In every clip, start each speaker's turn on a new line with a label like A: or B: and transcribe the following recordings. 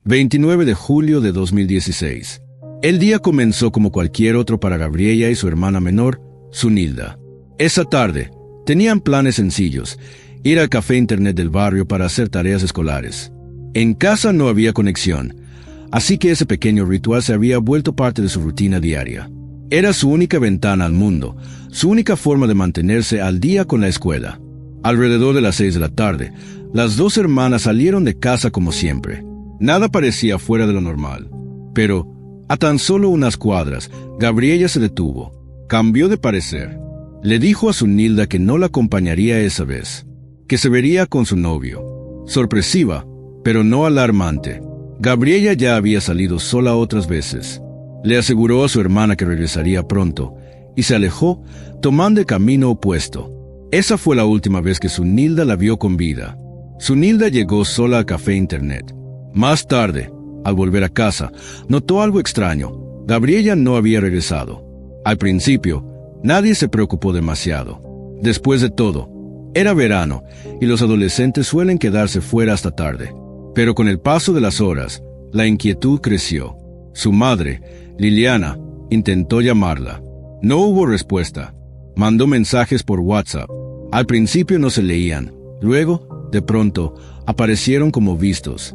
A: 29 de julio de 2016. El día comenzó como cualquier otro para Gabriela y su hermana menor, Zunilda. Esa tarde, tenían planes sencillos: ir al café internet del barrio para hacer tareas escolares. En casa no había conexión, así que ese pequeño ritual se había vuelto parte de su rutina diaria. Era su única ventana al mundo, su única forma de mantenerse al día con la escuela. Alrededor de las 6 de la tarde, las dos hermanas salieron de casa como siempre. Nada parecía fuera de lo normal. Pero, a tan solo unas cuadras, Gabriela se detuvo. Cambió de parecer. Le dijo a Zunilda que no la acompañaría esa vez, que se vería con su novio. Sorpresiva, pero no alarmante. Gabriela ya había salido sola otras veces. Le aseguró a su hermana que regresaría pronto, y se alejó, tomando el camino opuesto. Esa fue la última vez que Zunilda la vio con vida. Zunilda llegó sola al café internet. Más tarde, al volver a casa, notó algo extraño. Gabriela no había regresado. Al principio, nadie se preocupó demasiado. Después de todo, era verano, y los adolescentes suelen quedarse fuera hasta tarde. Pero con el paso de las horas, la inquietud creció. Su madre, Liliana, intentó llamarla. No hubo respuesta. Mandó mensajes por WhatsApp. Al principio no se leían. Luego, de pronto, aparecieron como vistos.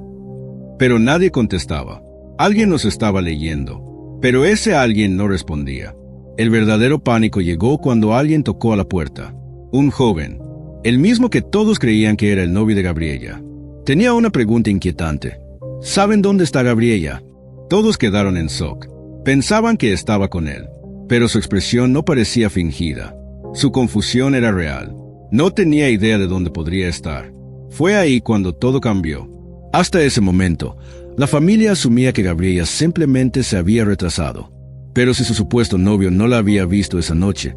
A: Pero nadie contestaba. Alguien los estaba leyendo. Pero ese alguien no respondía. El verdadero pánico llegó cuando alguien tocó a la puerta. Un joven, el mismo que todos creían que era el novio de Gabriela. Tenía una pregunta inquietante. ¿Saben dónde está Gabriela? Todos quedaron en shock. Pensaban que estaba con él, pero su expresión no parecía fingida. Su confusión era real. No tenía idea de dónde podría estar. Fue ahí cuando todo cambió. Hasta ese momento, la familia asumía que Gabriela simplemente se había retrasado. Pero si su supuesto novio no la había visto esa noche,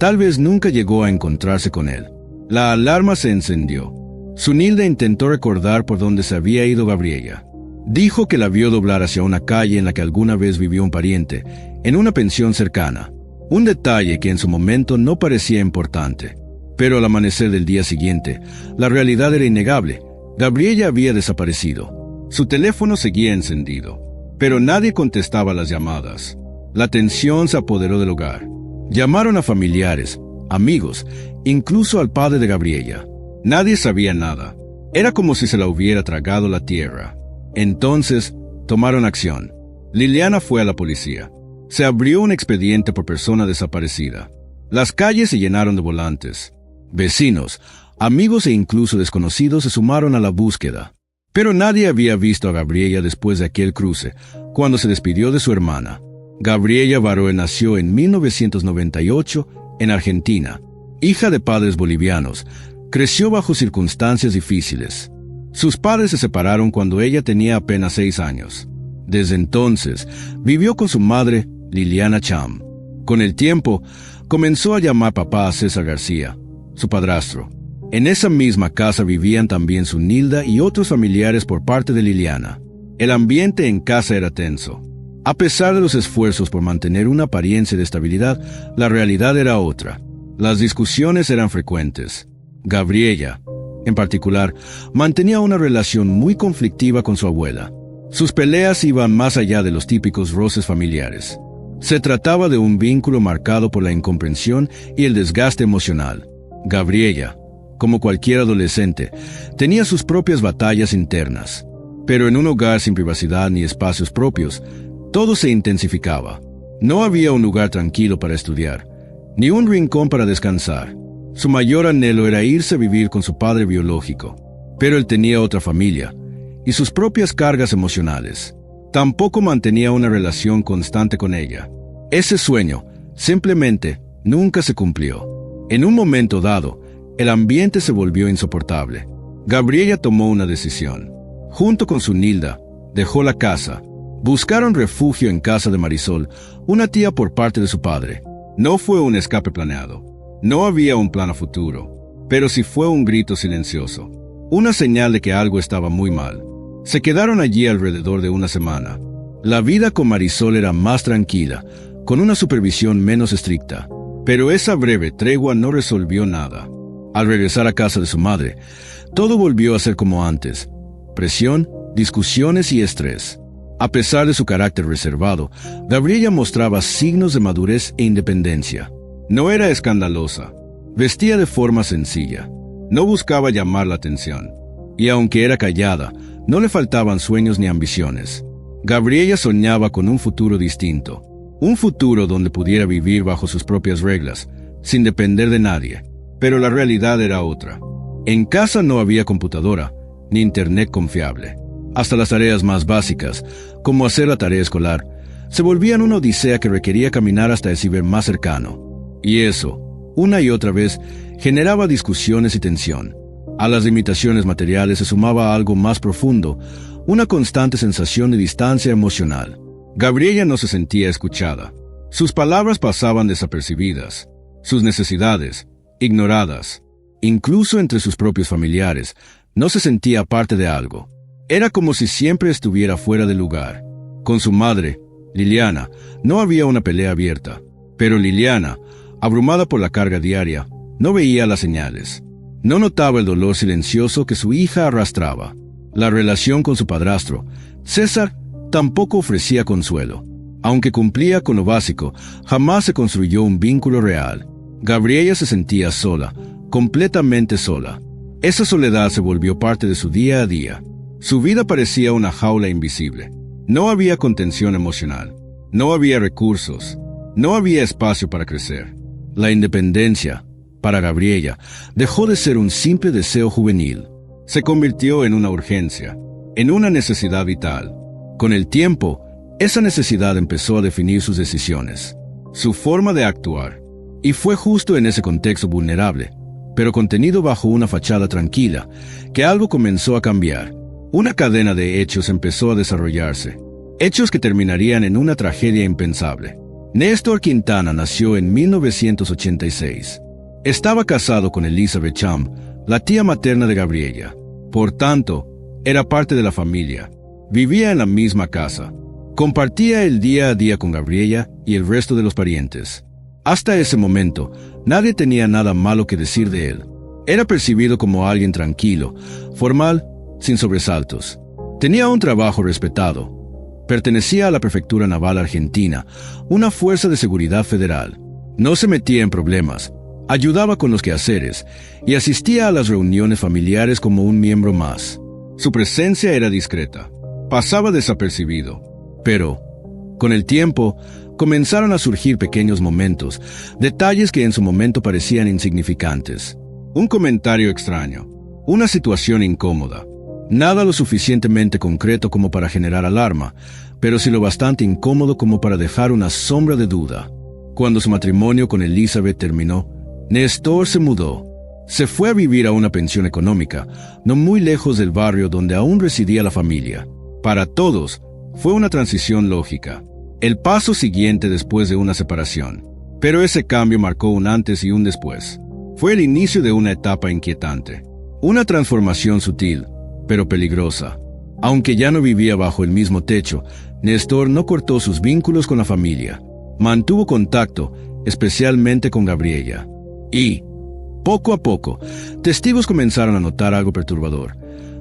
A: tal vez nunca llegó a encontrarse con él. La alarma se encendió. Zunilda intentó recordar por dónde se había ido Gabriela. Dijo que la vio doblar hacia una calle en la que alguna vez vivió un pariente, en una pensión cercana. Un detalle que en su momento no parecía importante. Pero al amanecer del día siguiente, la realidad era innegable. Gabriela había desaparecido. Su teléfono seguía encendido, pero nadie contestaba las llamadas. La tensión se apoderó del hogar. Llamaron a familiares, amigos, incluso al padre de Gabriela. Nadie sabía nada. Era como si se la hubiera tragado la tierra. Entonces, tomaron acción. Liliana fue a la policía. Se abrió un expediente por persona desaparecida. Las calles se llenaron de volantes. Vecinos, amigos e incluso desconocidos se sumaron a la búsqueda. Pero nadie había visto a Gabriela después de aquel cruce, cuando se despidió de su hermana. Gabriela Baroe nació en 1998 en Argentina. Hija de padres bolivianos, creció bajo circunstancias difíciles. Sus padres se separaron cuando ella tenía apenas 6 años. Desde entonces, vivió con su madre, Liliana Cham. Con el tiempo, comenzó a llamar papá a César García, su padrastro. En esa misma casa vivían también Zunilda y otros familiares por parte de Liliana. El ambiente en casa era tenso. A pesar de los esfuerzos por mantener una apariencia de estabilidad, la realidad era otra. Las discusiones eran frecuentes. Gabriela, en particular, mantenía una relación muy conflictiva con su abuela. Sus peleas iban más allá de los típicos roces familiares. Se trataba de un vínculo marcado por la incomprensión y el desgaste emocional. Gabriela, como cualquier adolescente, tenía sus propias batallas internas. Pero en un hogar sin privacidad ni espacios propios, todo se intensificaba. No había un lugar tranquilo para estudiar, ni un rincón para descansar. Su mayor anhelo era irse a vivir con su padre biológico, pero él tenía otra familia y sus propias cargas emocionales. Tampoco mantenía una relación constante con ella. Ese sueño, simplemente, nunca se cumplió. En un momento dado, el ambiente se volvió insoportable. Gabriela tomó una decisión. Junto con Zunilda, dejó la casa. Buscaron refugio en casa de Marisol, una tía por parte de su padre. No fue un escape planeado. No había un plan a futuro, pero sí fue un grito silencioso. Una señal de que algo estaba muy mal. Se quedaron allí alrededor de una semana. La vida con Marisol era más tranquila, con una supervisión menos estricta. Pero esa breve tregua no resolvió nada. Al regresar a casa de su madre, todo volvió a ser como antes. Presión discusiones y estrés. A pesar de su carácter reservado, Gabriela mostraba signos de madurez e independencia. No era escandalosa, vestía de forma sencilla, no buscaba llamar la atención, y aunque era callada, no le faltaban sueños ni ambiciones. Gabriela soñaba con un futuro distinto, un futuro donde pudiera vivir bajo sus propias reglas, sin depender de nadie, pero la realidad era otra. En casa no había computadora, ni internet confiable. Hasta las tareas más básicas, como hacer la tarea escolar, se volvían una odisea que requería caminar hasta el ciber más cercano. Y eso, una y otra vez, generaba discusiones y tensión. A las limitaciones materiales se sumaba algo más profundo, una constante sensación de distancia emocional. Gabriela no se sentía escuchada. Sus palabras pasaban desapercibidas, sus necesidades, ignoradas. Incluso entre sus propios familiares, no se sentía parte de algo. Era como si siempre estuviera fuera de lugar. Con su madre, Liliana, no había una pelea abierta, pero Liliana, abrumada por la carga diaria, no veía las señales. No notaba el dolor silencioso que su hija arrastraba. La relación con su padrastro, César, tampoco ofrecía consuelo. Aunque cumplía con lo básico, jamás se construyó un vínculo real. Gabriela se sentía sola, completamente sola. Esa soledad se volvió parte de su día a día. Su vida parecía una jaula invisible. No había contención emocional. No había recursos. No había espacio para crecer. La independencia, para Gabriela, dejó de ser un simple deseo juvenil. Se convirtió en una urgencia, en una necesidad vital. Con el tiempo, esa necesidad empezó a definir sus decisiones, su forma de actuar. Y fue justo en ese contexto vulnerable, pero contenido bajo una fachada tranquila, que algo comenzó a cambiar. Una cadena de hechos empezó a desarrollarse, hechos que terminarían en una tragedia impensable. Néstor Quintana nació en 1986. Estaba casado con Elizabeth Champ, la tía materna de Gabriela. Por tanto, era parte de la familia. Vivía en la misma casa. Compartía el día a día con Gabriela y el resto de los parientes. Hasta ese momento, nadie tenía nada malo que decir de él. Era percibido como alguien tranquilo, formal, sin sobresaltos. Tenía un trabajo respetado. Pertenecía a la Prefectura Naval Argentina, una fuerza de seguridad federal. No se metía en problemas, ayudaba con los quehaceres y asistía a las reuniones familiares como un miembro más. Su presencia era discreta, pasaba desapercibido. Pero, con el tiempo, comenzaron a surgir pequeños momentos, detalles que en su momento parecían insignificantes. Un comentario extraño, una situación incómoda. Nada lo suficientemente concreto como para generar alarma, pero sí lo bastante incómodo como para dejar una sombra de duda. Cuando su matrimonio con Elizabeth terminó, Néstor se mudó. Se fue a vivir a una pensión económica, no muy lejos del barrio donde aún residía la familia. Para todos, fue una transición lógica, el paso siguiente después de una separación. Pero ese cambio marcó un antes y un después. Fue el inicio de una etapa inquietante, una transformación sutil, pero peligrosa. Aunque ya no vivía bajo el mismo techo, Néstor no cortó sus vínculos con la familia. Mantuvo contacto, especialmente con Gabriela. Y, poco a poco, testigos comenzaron a notar algo perturbador.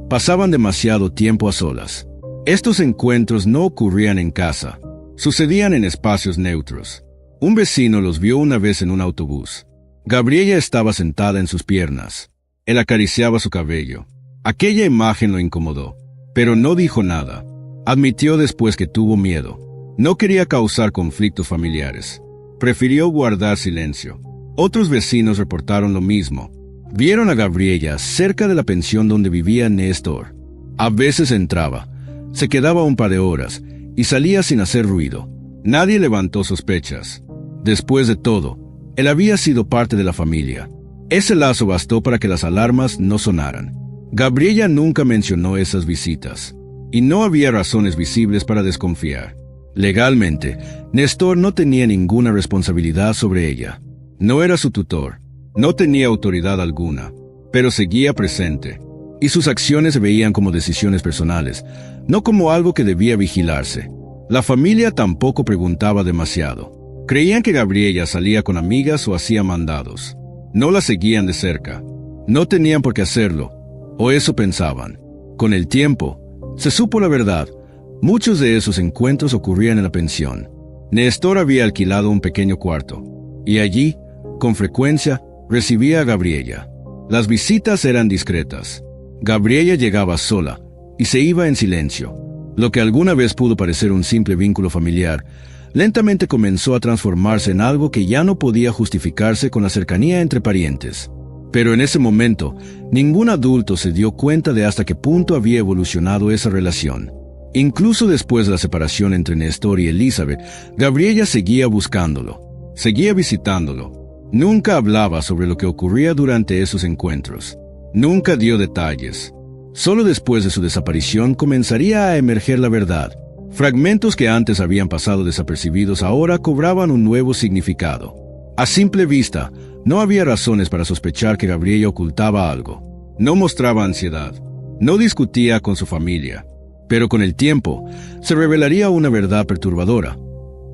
A: Pasaban demasiado tiempo a solas. Estos encuentros no ocurrían en casa, sucedían en espacios neutros. Un vecino los vio una vez en un autobús. Gabriela estaba sentada en sus piernas. Él acariciaba su cabello. Aquella imagen lo incomodó, pero no dijo nada. Admitió después que tuvo miedo. No quería causar conflictos familiares. Prefirió guardar silencio. Otros vecinos reportaron lo mismo. Vieron a Gabriela cerca de la pensión donde vivía Néstor. A veces entraba, se quedaba un par de horas y salía sin hacer ruido. Nadie levantó sospechas. Después de todo, él había sido parte de la familia. Ese lazo bastó para que las alarmas no sonaran. Gabriela nunca mencionó esas visitas, y no había razones visibles para desconfiar. Legalmente, Néstor no tenía ninguna responsabilidad sobre ella. No era su tutor, no tenía autoridad alguna, pero seguía presente, y sus acciones se veían como decisiones personales, no como algo que debía vigilarse. La familia tampoco preguntaba demasiado. Creían que Gabriela salía con amigas o hacía mandados. No la seguían de cerca. No tenían por qué hacerlo, o eso pensaban. Con el tiempo, Se supo la verdad. Muchos de esos encuentros ocurrían en la pensión. Néstor había alquilado un pequeño cuarto, y allí, con frecuencia, recibía a Gabriela. Las visitas eran discretas. Gabriela llegaba sola y se iba en silencio. Lo que alguna vez pudo parecer un simple vínculo familiar, lentamente comenzó a transformarse en algo que ya no podía justificarse con la cercanía entre parientes. Pero en ese momento, ningún adulto se dio cuenta de hasta qué punto había evolucionado esa relación. Incluso después de la separación entre Néstor y Elizabeth, Gabriela seguía buscándolo, seguía visitándolo. Nunca hablaba sobre lo que ocurría durante esos encuentros. Nunca dio detalles. Solo después de su desaparición comenzaría a emerger la verdad. Fragmentos que antes habían pasado desapercibidos ahora cobraban un nuevo significado. A simple vista, no había razones para sospechar que Gabriela ocultaba algo. No mostraba ansiedad. No discutía con su familia. Pero con el tiempo, se revelaría una verdad perturbadora.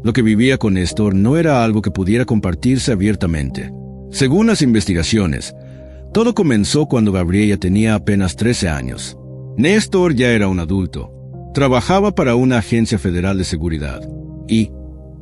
A: Lo que vivía con Néstor no era algo que pudiera compartirse abiertamente. Según las investigaciones, todo comenzó cuando Gabriela tenía apenas 13 años. Néstor ya era un adulto. Trabajaba para una agencia federal de seguridad. Y,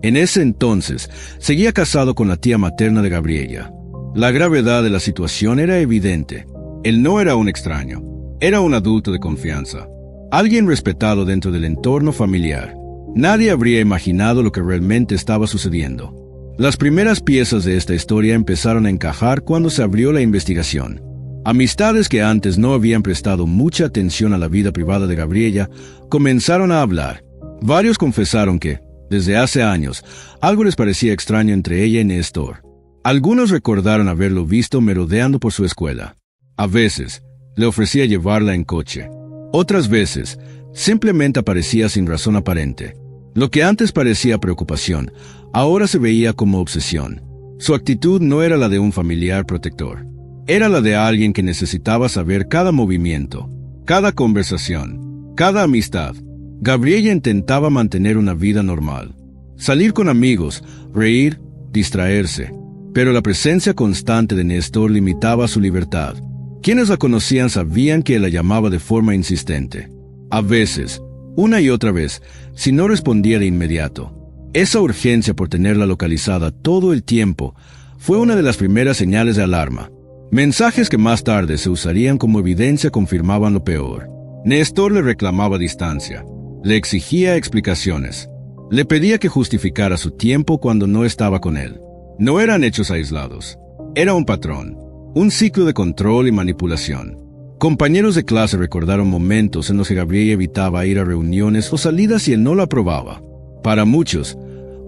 A: en ese entonces, seguía casado con la tía materna de Gabriela. La gravedad de la situación era evidente. Él no era un extraño. Era un adulto de confianza. Alguien respetado dentro del entorno familiar. Nadie habría imaginado lo que realmente estaba sucediendo. Las primeras piezas de esta historia empezaron a encajar cuando se abrió la investigación. Amistades que antes no habían prestado mucha atención a la vida privada de Gabriela comenzaron a hablar. Varios confesaron que, desde hace años, algo les parecía extraño entre ella y Néstor. Algunos recordaron haberlo visto merodeando por su escuela. A veces, le ofrecía llevarla en coche. Otras veces, simplemente aparecía sin razón aparente. Lo que antes parecía preocupación, ahora se veía como obsesión. Su actitud no era la de un familiar protector. Era la de alguien que necesitaba saber cada movimiento, cada conversación, cada amistad. Gabriela intentaba mantener una vida normal. Salir con amigos, reír, distraerse. Pero la presencia constante de Néstor limitaba su libertad. Quienes la conocían sabían que él la llamaba de forma insistente. A veces, una y otra vez, si no respondía de inmediato. Esa urgencia por tenerla localizada todo el tiempo fue una de las primeras señales de alarma. Mensajes que más tarde se usarían como evidencia confirmaban lo peor. Néstor le reclamaba distancia, le exigía explicaciones, le pedía que justificara su tiempo cuando no estaba con él. No eran hechos aislados, era un patrón. Un ciclo de control y manipulación. Compañeros de clase recordaron momentos en los que Gabriela evitaba ir a reuniones o salidas si él no la aprobaba. Para muchos,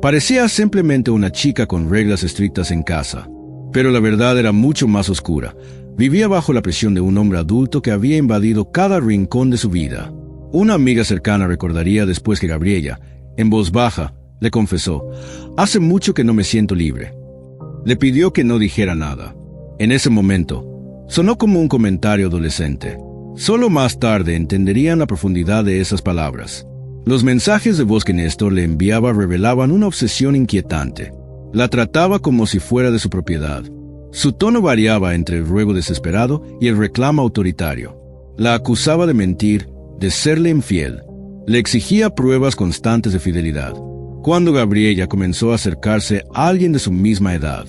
A: parecía simplemente una chica con reglas estrictas en casa. Pero la verdad era mucho más oscura. Vivía bajo la presión de un hombre adulto que había invadido cada rincón de su vida. Una amiga cercana recordaría después que Gabriela, en voz baja, le confesó: «Hace mucho que no me siento libre». Le pidió que no dijera nada. En ese momento, sonó como un comentario adolescente. Solo más tarde entenderían la profundidad de esas palabras. Los mensajes de voz que Néstor le enviaba revelaban una obsesión inquietante. La trataba como si fuera de su propiedad. Su tono variaba entre el ruego desesperado y el reclamo autoritario. La acusaba de mentir, de serle infiel. Le exigía pruebas constantes de fidelidad. Cuando Gabriela comenzó a acercarse a alguien de su misma edad,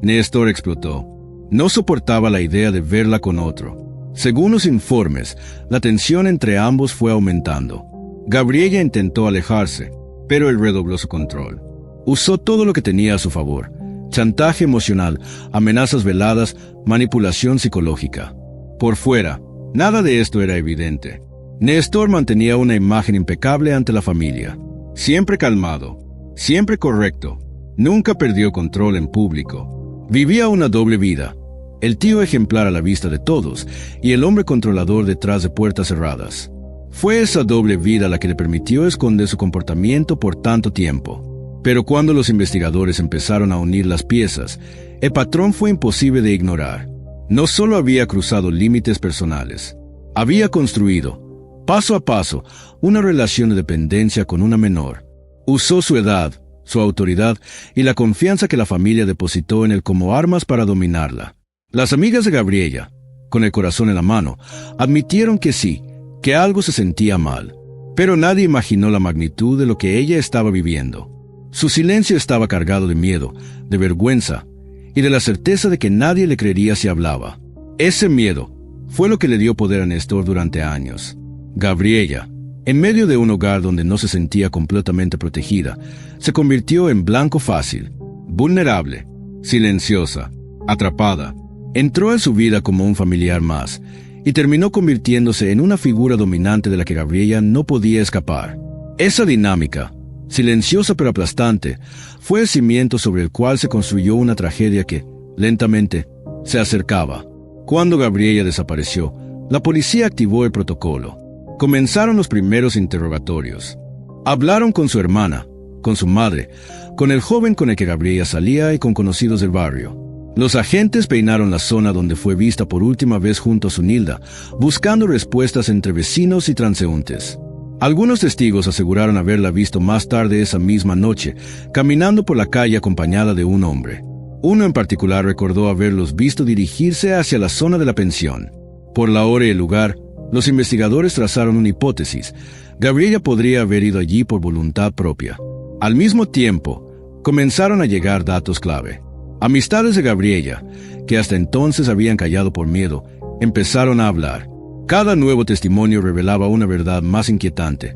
A: Néstor explotó. No soportaba la idea de verla con otro. Según los informes, la tensión entre ambos fue aumentando. Gabriela intentó alejarse, pero él redobló su control. Usó todo lo que tenía a su favor: chantaje emocional, amenazas veladas, manipulación psicológica. Por fuera, nada de esto era evidente. Néstor mantenía una imagen impecable ante la familia. Siempre calmado, siempre correcto. Nunca perdió control en público. Vivía una doble vida. El tío ejemplar a la vista de todos y el hombre controlador detrás de puertas cerradas. Fue esa doble vida la que le permitió esconder su comportamiento por tanto tiempo. Pero cuando los investigadores empezaron a unir las piezas, el patrón fue imposible de ignorar. No solo había cruzado límites personales, había construido, paso a paso, una relación de dependencia con una menor. Usó su edad, su autoridad y la confianza que la familia depositó en él como armas para dominarla. Las amigas de Gabriela, con el corazón en la mano, admitieron que sí, que algo se sentía mal, pero nadie imaginó la magnitud de lo que ella estaba viviendo. Su silencio estaba cargado de miedo, de vergüenza y de la certeza de que nadie le creería si hablaba. Ese miedo fue lo que le dio poder a Néstor durante años. Gabriela, en medio de un hogar donde no se sentía completamente protegida, se convirtió en blanco fácil, vulnerable, silenciosa, atrapada. Entró en su vida como un familiar más y terminó convirtiéndose en una figura dominante de la que Gabriela no podía escapar. Esa dinámica, silenciosa pero aplastante, fue el cimiento sobre el cual se construyó una tragedia que, lentamente, se acercaba. Cuando Gabriela desapareció, la policía activó el protocolo. Comenzaron los primeros interrogatorios. Hablaron con su hermana, con su madre, con el joven con el que Gabriela salía y con conocidos del barrio. Los agentes peinaron la zona donde fue vista por última vez junto a Zunilda, buscando respuestas entre vecinos y transeúntes. Algunos testigos aseguraron haberla visto más tarde esa misma noche, caminando por la calle acompañada de un hombre. Uno en particular recordó haberlos visto dirigirse hacia la zona de la pensión. Por la hora y el lugar, los investigadores trazaron una hipótesis. Gabriela podría haber ido allí por voluntad propia. Al mismo tiempo, comenzaron a llegar datos clave. Amistades de Gabriela, que hasta entonces habían callado por miedo, empezaron a hablar. Cada nuevo testimonio revelaba una verdad más inquietante.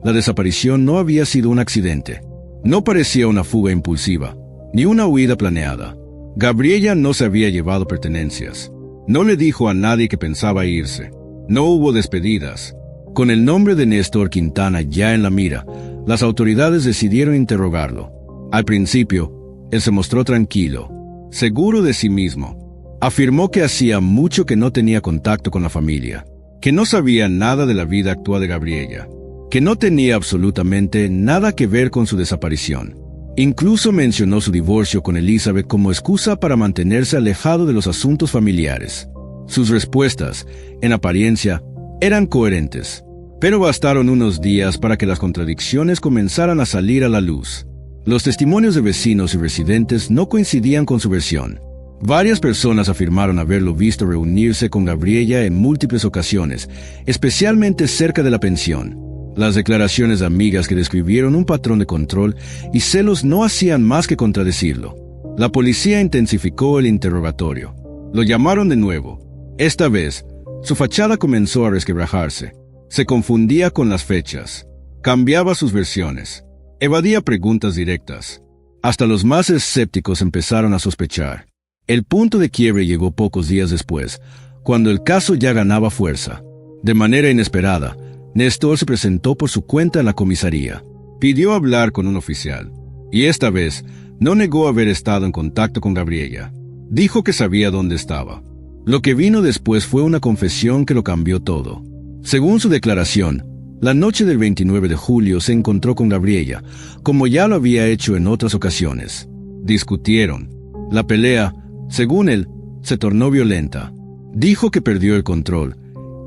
A: La desaparición no había sido un accidente. No parecía una fuga impulsiva, ni una huida planeada. Gabriela no se había llevado pertenencias. No le dijo a nadie que pensaba irse. No hubo despedidas. Con el nombre de Néstor Quintana ya en la mira, las autoridades decidieron interrogarlo. Al principio, él se mostró tranquilo, seguro de sí mismo. Afirmó que hacía mucho que no tenía contacto con la familia, que no sabía nada de la vida actual de Gabriela, que no tenía absolutamente nada que ver con su desaparición. Incluso mencionó su divorcio con Elizabeth como excusa para mantenerse alejado de los asuntos familiares. Sus respuestas, en apariencia, eran coherentes, pero bastaron unos días para que las contradicciones comenzaran a salir a la luz. Los testimonios de vecinos y residentes no coincidían con su versión. Varias personas afirmaron haberlo visto reunirse con Gabriela en múltiples ocasiones, especialmente cerca de la pensión. Las declaraciones de amigas que describieron un patrón de control y celos no hacían más que contradecirlo. La policía intensificó el interrogatorio. Lo llamaron de nuevo. Esta vez, su fachada comenzó a resquebrajarse. Se confundía con las fechas. Cambiaba sus versiones. Evadía preguntas directas. Hasta los más escépticos empezaron a sospechar. El punto de quiebre llegó pocos días después, cuando el caso ya ganaba fuerza. De manera inesperada, Néstor se presentó por su cuenta en la comisaría. Pidió hablar con un oficial, y esta vez no negó haber estado en contacto con Gabriela. Dijo que sabía dónde estaba. Lo que vino después fue una confesión que lo cambió todo. Según su declaración, la noche del 29 de julio se encontró con Gabriela, como ya lo había hecho en otras ocasiones. Discutieron. La pelea, según él, se tornó violenta. Dijo que perdió el control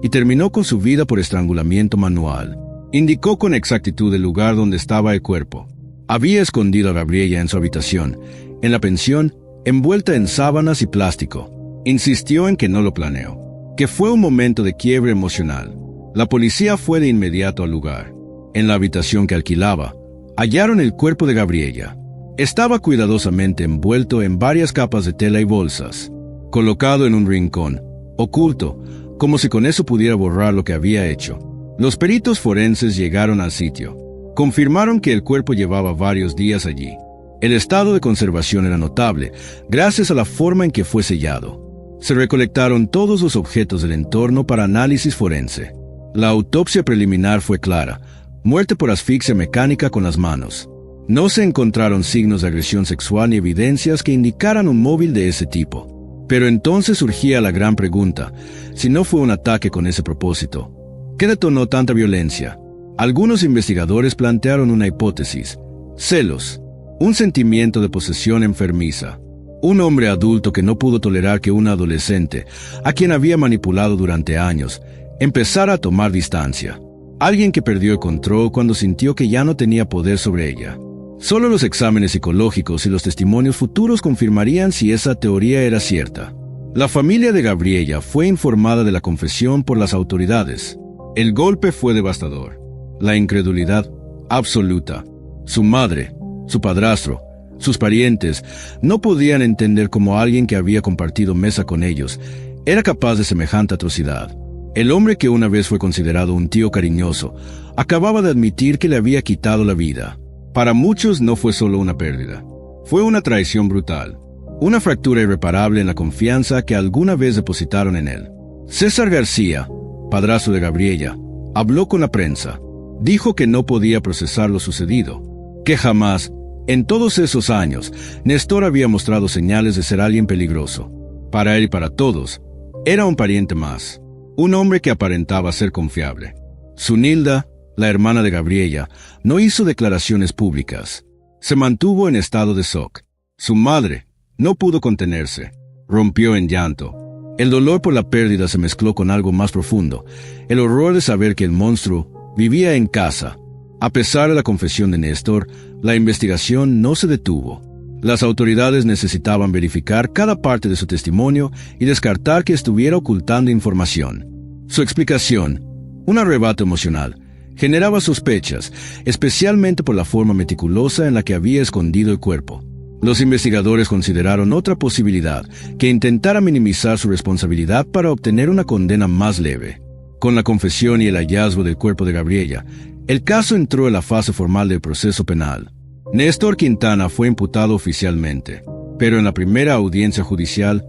A: y terminó con su vida por estrangulamiento manual. Indicó con exactitud el lugar donde estaba el cuerpo. Había escondido a Gabriela en su habitación, en la pensión, envuelta en sábanas y plástico. Insistió en que no lo planeó, que fue un momento de quiebre emocional. La policía fue de inmediato al lugar. En la habitación que alquilaba, hallaron el cuerpo de Gabriela. Estaba cuidadosamente envuelto en varias capas de tela y bolsas, colocado en un rincón, oculto, como si con eso pudiera borrar lo que había hecho. Los peritos forenses llegaron al sitio. Confirmaron que el cuerpo llevaba varios días allí. El estado de conservación era notable, gracias a la forma en que fue sellado. Se recolectaron todos los objetos del entorno para análisis forense. La autopsia preliminar fue clara: muerte por asfixia mecánica con las manos. No se encontraron signos de agresión sexual ni evidencias que indicaran un móvil de ese tipo. Pero entonces surgía la gran pregunta: si no fue un ataque con ese propósito, ¿qué detonó tanta violencia? Algunos investigadores plantearon una hipótesis: celos, un sentimiento de posesión enfermiza. Un hombre adulto que no pudo tolerar que una adolescente, a quien había manipulado durante años, empezara a tomar distancia. Alguien que perdió el control cuando sintió que ya no tenía poder sobre ella. Solo los exámenes psicológicos y los testimonios futuros confirmarían si esa teoría era cierta. La familia de Gabriela fue informada de la confesión por las autoridades. El golpe fue devastador. La incredulidad absoluta. Su madre, su padrastro, sus parientes no podían entender cómo alguien que había compartido mesa con ellos era capaz de semejante atrocidad. El hombre que una vez fue considerado un tío cariñoso acababa de admitir que le había quitado la vida. Para muchos no fue solo una pérdida. Fue una traición brutal. Una fractura irreparable en la confianza que alguna vez depositaron en él. César García, padrastro de Gabriela, habló con la prensa. Dijo que no podía procesar lo sucedido, que jamás, en todos esos años, Néstor había mostrado señales de ser alguien peligroso. Para él y para todos, era un pariente más, un hombre que aparentaba ser confiable. Zunilda, la hermana de Gabriela, no hizo declaraciones públicas. Se mantuvo en estado de shock. Su madre no pudo contenerse. Rompió en llanto. El dolor por la pérdida se mezcló con algo más profundo, el horror de saber que el monstruo vivía en casa. A pesar de la confesión de Néstor, la investigación no se detuvo. Las autoridades necesitaban verificar cada parte de su testimonio y descartar que estuviera ocultando información. Su explicación, un arrebato emocional, generaba sospechas, especialmente por la forma meticulosa en la que había escondido el cuerpo. Los investigadores consideraron otra posibilidad, que intentara minimizar su responsabilidad para obtener una condena más leve. Con la confesión y el hallazgo del cuerpo de Gabriela, el caso entró en la fase formal del proceso penal. Néstor Quintana fue imputado oficialmente, pero en la primera audiencia judicial,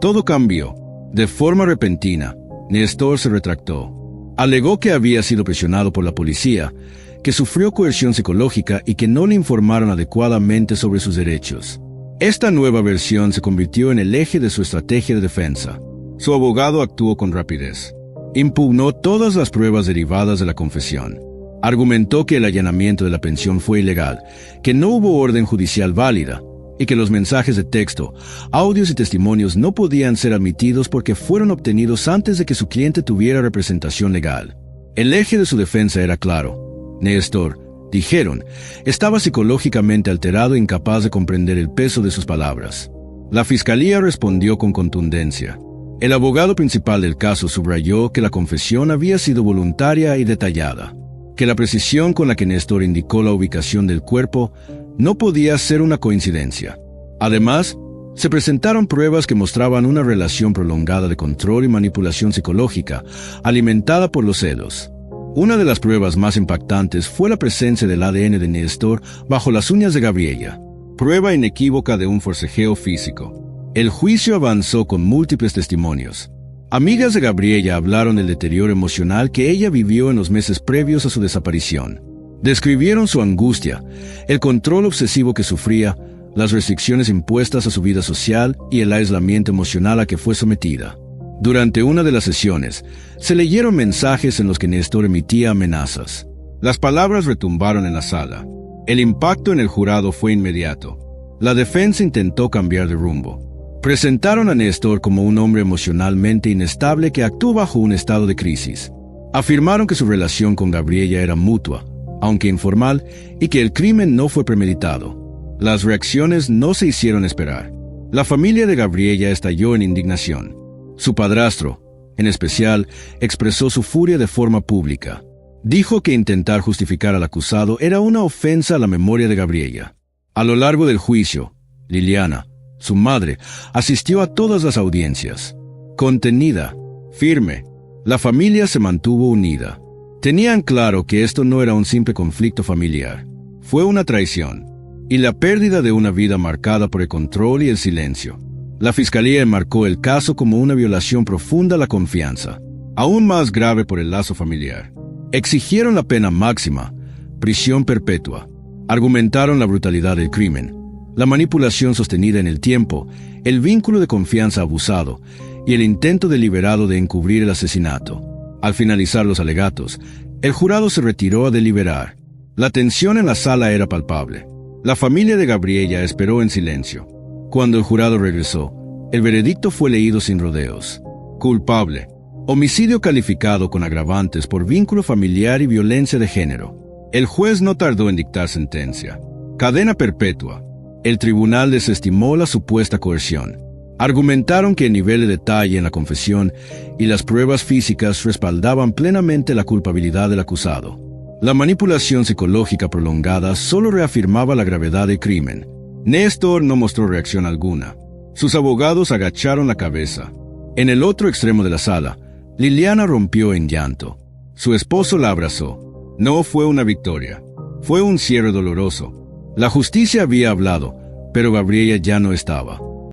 A: todo cambió. De forma repentina, Néstor se retractó. Alegó que había sido presionado por la policía, que sufrió coerción psicológica y que no le informaron adecuadamente sobre sus derechos. Esta nueva versión se convirtió en el eje de su estrategia de defensa. Su abogado actuó con rapidez. Impugnó todas las pruebas derivadas de la confesión. Argumentó que el allanamiento de la pensión fue ilegal, que no hubo orden judicial válida y que los mensajes de texto, audios y testimonios no podían ser admitidos porque fueron obtenidos antes de que su cliente tuviera representación legal. El eje de su defensa era claro. Néstor, dijeron, estaba psicológicamente alterado e incapaz de comprender el peso de sus palabras. La fiscalía respondió con contundencia. El abogado principal del caso subrayó que la confesión había sido voluntaria y detallada, que la precisión con la que Néstor indicó la ubicación del cuerpo no podía ser una coincidencia. Además, se presentaron pruebas que mostraban una relación prolongada de control y manipulación psicológica, alimentada por los celos. Una de las pruebas más impactantes fue la presencia del ADN de Néstor bajo las uñas de Gabriela, prueba inequívoca de un forcejeo físico. El juicio avanzó con múltiples testimonios. Amigas de Gabriela hablaron del deterioro emocional que ella vivió en los meses previos a su desaparición. Describieron su angustia, el control obsesivo que sufría, las restricciones impuestas a su vida social y el aislamiento emocional a que fue sometida. Durante una de las sesiones, se leyeron mensajes en los que Néstor emitía amenazas. Las palabras retumbaron en la sala. El impacto en el jurado fue inmediato. La defensa intentó cambiar de rumbo. Presentaron a Néstor como un hombre emocionalmente inestable que actuó bajo un estado de crisis. Afirmaron que su relación con Gabriela era mutua, aunque informal, y que el crimen no fue premeditado. Las reacciones no se hicieron esperar. La familia de Gabriela estalló en indignación. Su padrastro, en especial, expresó su furia de forma pública. Dijo que intentar justificar al acusado era una ofensa a la memoria de Gabriela. A lo largo del juicio, Liliana, su madre, asistió a todas las audiencias. Contenida, firme, la familia se mantuvo unida. Tenían claro que esto no era un simple conflicto familiar. Fue una traición y la pérdida de una vida marcada por el control y el silencio. La fiscalía enmarcó el caso como una violación profunda a la confianza, aún más grave por el lazo familiar. Exigieron la pena máxima, prisión perpetua. Argumentaron la brutalidad del crimen, la manipulación sostenida en el tiempo, el vínculo de confianza abusado y el intento deliberado de encubrir el asesinato. Al finalizar los alegatos, el jurado se retiró a deliberar. La tensión en la sala era palpable. La familia de Gabriela esperó en silencio. Cuando el jurado regresó, el veredicto fue leído sin rodeos. Culpable. Homicidio calificado con agravantes por vínculo familiar y violencia de género. El juez no tardó en dictar sentencia. Cadena perpetua. El tribunal desestimó la supuesta coerción. Argumentaron que el nivel de detalle en la confesión y las pruebas físicas respaldaban plenamente la culpabilidad del acusado. La manipulación psicológica prolongada solo reafirmaba la gravedad del crimen. Néstor no mostró reacción alguna. Sus abogados agacharon la cabeza. En el otro extremo de la sala, Liliana rompió en llanto. Su esposo la abrazó. No fue una victoria. Fue un cierre doloroso. La justicia había hablado, pero Gabriela ya no estaba.